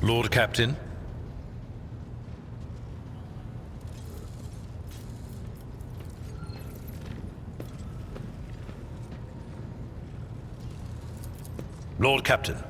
Lord Captain. Lord Captain.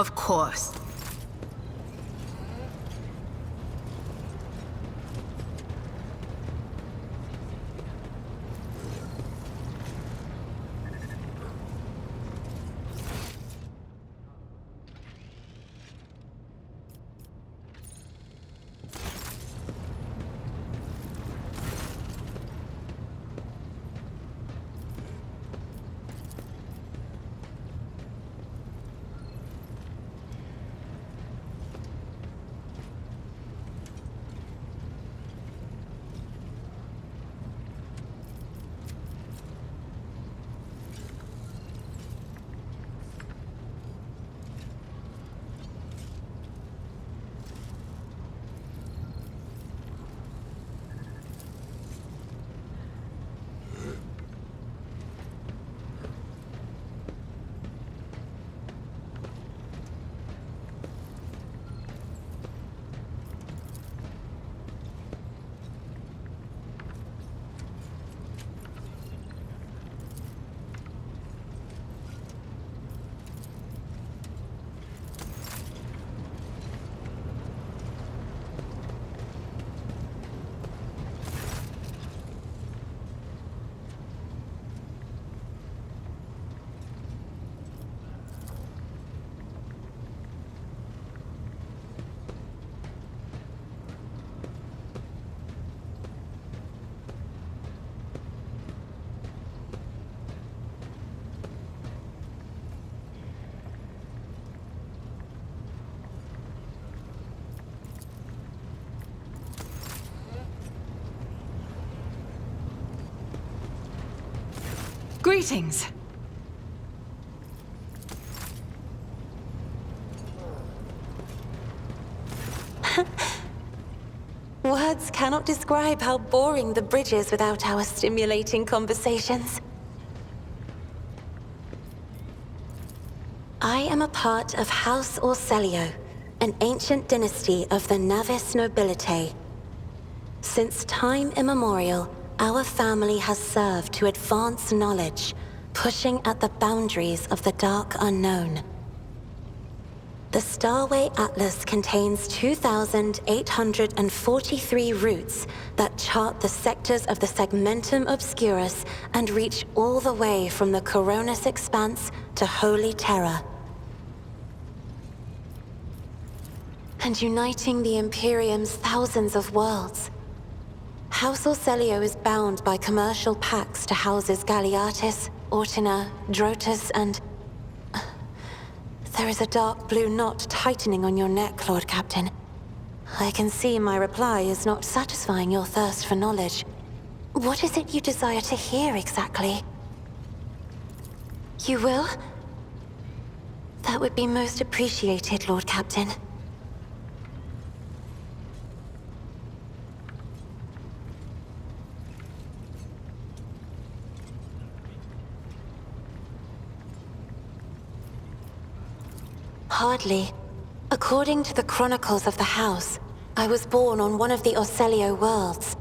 Of course. Greetings. Words cannot describe how boring the bridge is without our stimulating conversations. I am a part of House Orselio, an ancient dynasty of the Navis nobility. Since time immemorial, our family has served to advance knowledge, pushing at the boundaries of the dark unknown. The Starway Atlas contains 2,843 routes that chart the sectors of the Segmentum Obscurus and reach all the way from the Coronus Expanse to Holy Terra. And uniting the Imperium's thousands of worlds. House Orselio is bound by commercial pacts to houses Galeatis, Ortina, Drotus, and... There is a dark blue knot tightening on your neck, Lord Captain. I can see my reply is not satisfying your thirst for knowledge. What is it you desire to hear exactly? You will? That would be most appreciated, Lord Captain. Hardly. According to the chronicles of the house, I was born on one of the Orselio worlds.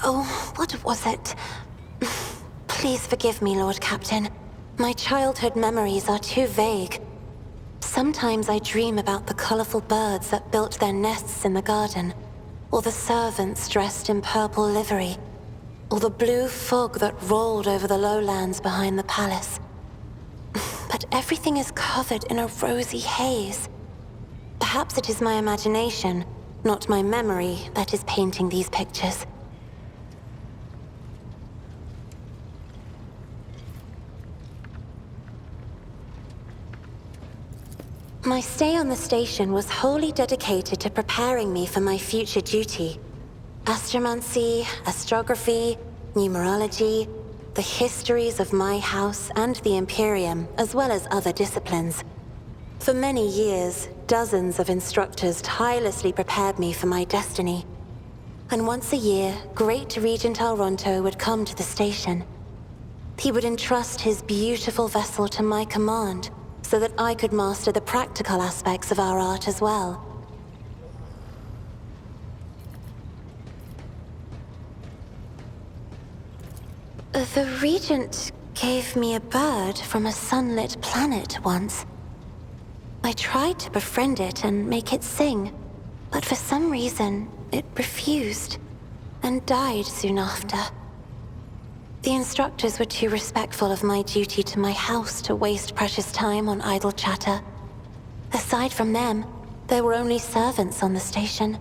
Oh, what was it? Please forgive me, Lord Captain. My childhood memories are too vague. Sometimes I dream about the colorful birds that built their nests in the garden, or the servants dressed in purple livery, or the blue fog that rolled over the lowlands behind the palace. But everything is covered in a rosy haze. Perhaps it is my imagination, not my memory, that is painting these pictures. My stay on the station was wholly dedicated to preparing me for my future duty. Astromancy, astrography, numerology, the histories of my house and the Imperium, as well as other disciplines. For many years, dozens of instructors tirelessly prepared me for my destiny. And once a year, Great Regent Alronto would come to the station. He would entrust his beautiful vessel to my command, so that I could master the practical aspects of our art as well. The Regent gave me a bird from a sunlit planet once. I tried to befriend it and make it sing, but for some reason, it refused, and died soon after. The instructors were too respectful of my duty to my house to waste precious time on idle chatter. Aside from them, there were only servants on the station,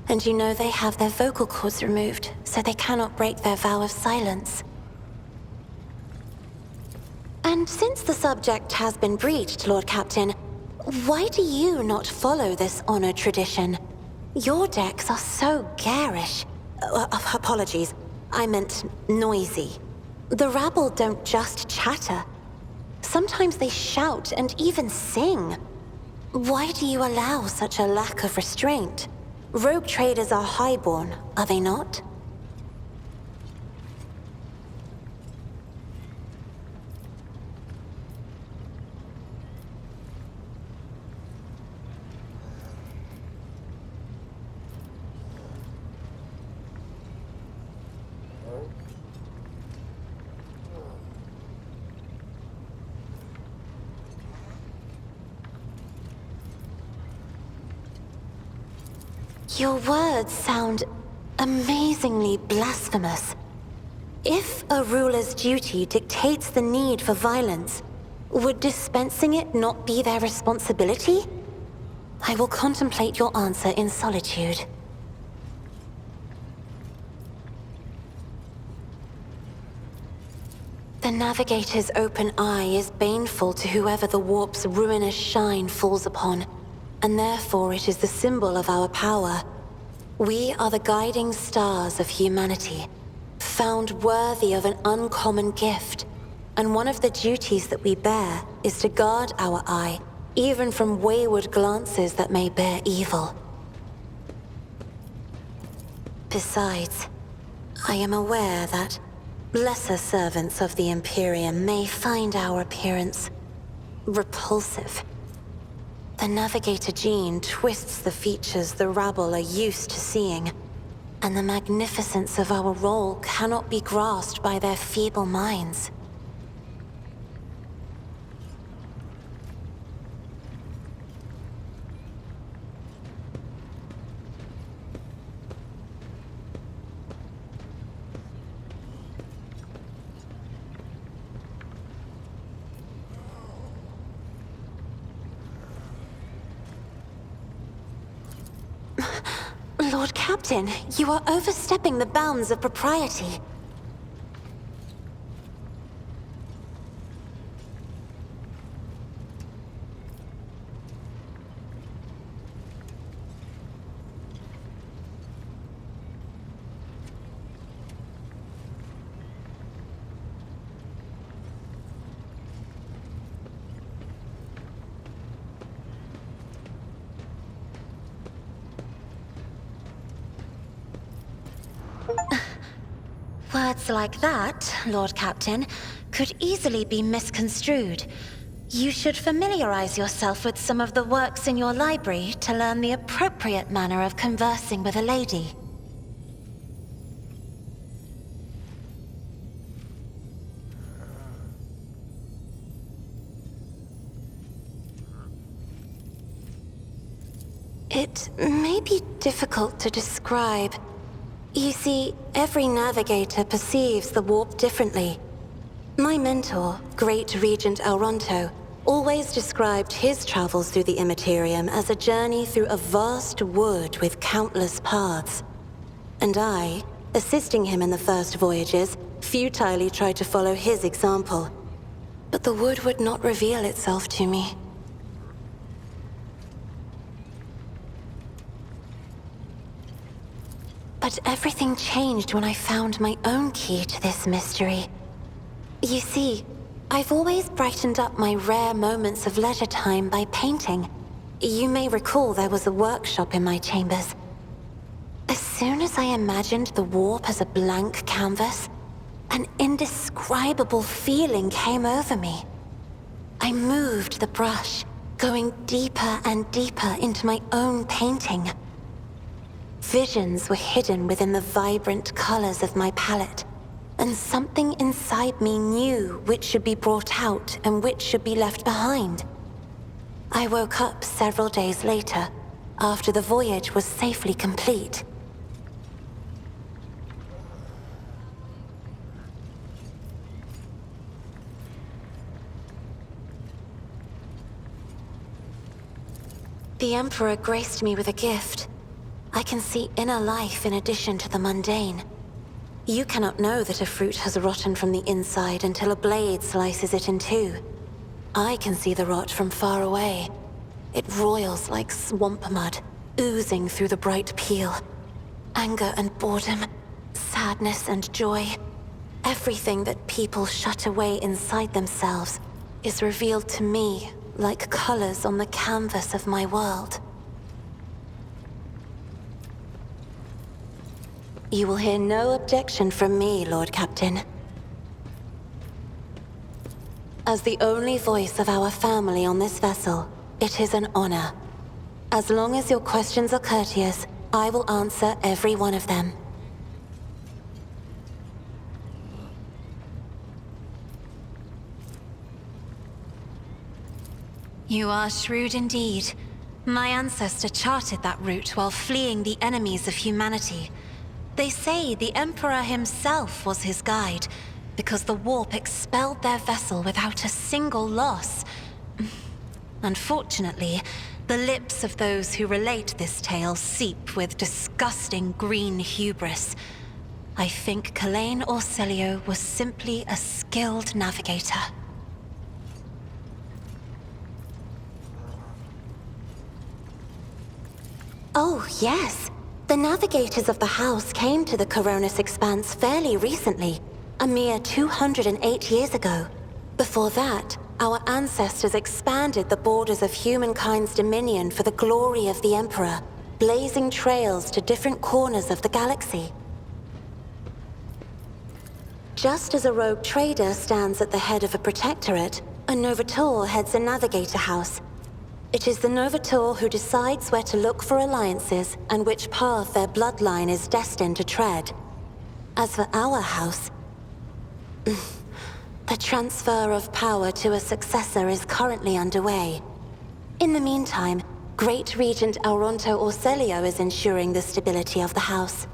and you know they have their vocal cords removed, so they cannot break their vow of silence. And since the subject has been breached, Lord Captain, why do you not follow this honored tradition? Your decks are so garish. Apologies, I meant noisy. The rabble don't just chatter. Sometimes they shout and even sing. Why do you allow such a lack of restraint? Rogue traders are highborn, are they not? Your words sound amazingly blasphemous. If a ruler's duty dictates the need for violence, would dispensing it not be their responsibility? I will contemplate your answer in solitude. The Navigator's open eye is baneful to whoever the warp's ruinous shine falls upon, and therefore it is the symbol of our power. We are the guiding stars of humanity, found worthy of an uncommon gift, and one of the duties that we bear is to guard our eye even from wayward glances that may bear evil. Besides, I am aware that lesser servants of the Imperium may find our appearance repulsive. The Navigator gene twists the features the rabble are used to seeing, and the magnificence of our role cannot be grasped by their feeble minds. Lord Captain, you are overstepping the bounds of propriety. Words like that, Lord Captain, could easily be misconstrued. You should familiarize yourself with some of the works in your library to learn the appropriate manner of conversing with a lady. It may be difficult to describe. You see, every navigator perceives the warp differently. My mentor, Great Regent Elronto, always described his travels through the Immaterium as a journey through a vast wood with countless paths. And I, assisting him in the first voyages, futilely tried to follow his example. But the wood would not reveal itself to me. But everything changed when I found my own key to this mystery. You see, I've always brightened up my rare moments of leisure time by painting. You may recall there was a workshop in my chambers. As soon as I imagined the warp as a blank canvas, an indescribable feeling came over me. I moved the brush, going deeper and deeper into my own painting. Visions were hidden within the vibrant colors of my palette, and something inside me knew which should be brought out and which should be left behind. I woke up several days later, after the voyage was safely complete. The Emperor graced me with a gift. I can see inner life in addition to the mundane. You cannot know that a fruit has rotten from the inside until a blade slices it in two. I can see the rot from far away. It roils like swamp mud, oozing through the bright peel. Anger and boredom, sadness and joy. Everything that people shut away inside themselves is revealed to me like colors on the canvas of my world. You will hear no objection from me, Lord Captain. As the only voice of our family on this vessel, it is an honor. As long as your questions are courteous, I will answer every one of them. You are shrewd indeed. My ancestor charted that route while fleeing the enemies of humanity. They say the Emperor himself was his guide, because the warp expelled their vessel without a single loss. Unfortunately, the lips of those who relate this tale seep with disgusting green hubris. I think Kalain Orselio was simply a skilled navigator. Oh, yes. The navigators of the house came to the Coronus Expanse fairly recently, a mere 208 years ago. Before that, our ancestors expanded the borders of humankind's dominion for the glory of the Emperor, blazing trails to different corners of the galaxy. Just as a rogue trader stands at the head of a protectorate, a Novator heads a navigator house. It is the Novator who decides where to look for alliances and which path their bloodline is destined to tread. As for our house, the transfer of power to a successor is currently underway. In the meantime, Great Regent Auronto Orselio is ensuring the stability of the house.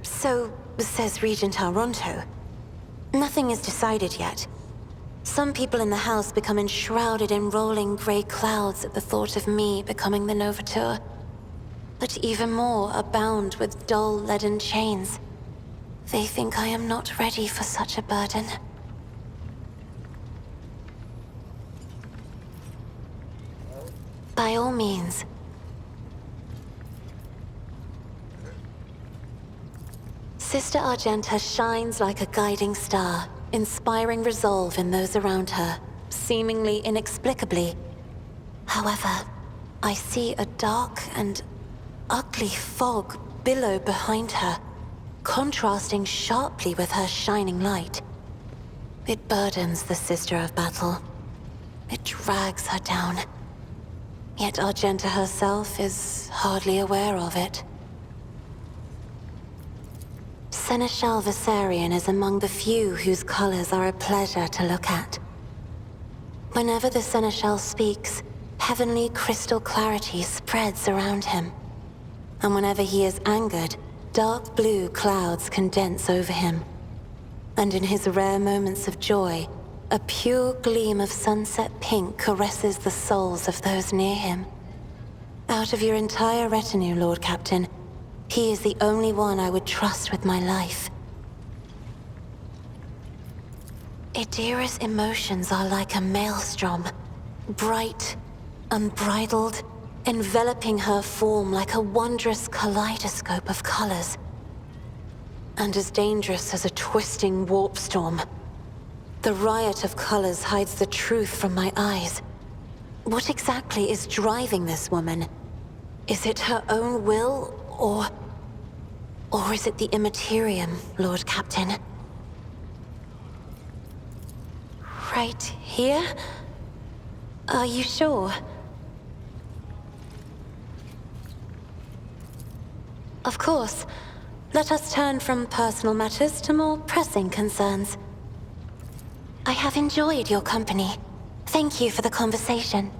So, says Regent Auronto. Nothing is decided yet. Some people in the house become enshrouded in rolling grey clouds at the thought of me becoming the Novator. But even more are bound with dull leaden chains. They think I am not ready for such a burden. By all means. Sister Argenta shines like a guiding star, inspiring resolve in those around her, seemingly inexplicably. However, I see a dark and ugly fog billow behind her, contrasting sharply with her shining light. It burdens the Sister of Battle. It drags her down. Yet Argenta herself is hardly aware of it. Seneschal Viserion is among the few whose colors are a pleasure to look at. Whenever the Seneschal speaks, heavenly crystal clarity spreads around him. And whenever he is angered, dark blue clouds condense over him. And in his rare moments of joy, a pure gleam of sunset pink caresses the souls of those near him. Out of your entire retinue, Lord Captain, he is the only one I would trust with my life. Idira's emotions are like a maelstrom, bright, unbridled, enveloping her form like a wondrous kaleidoscope of colors. And as dangerous as a twisting warp storm. The riot of colors hides the truth from my eyes. What exactly is driving this woman? Is it her own will, or is it the Immaterium, Lord Captain? Right here? Are you sure? Of course. Let us turn from personal matters to more pressing concerns. I have enjoyed your company. Thank you for the conversation.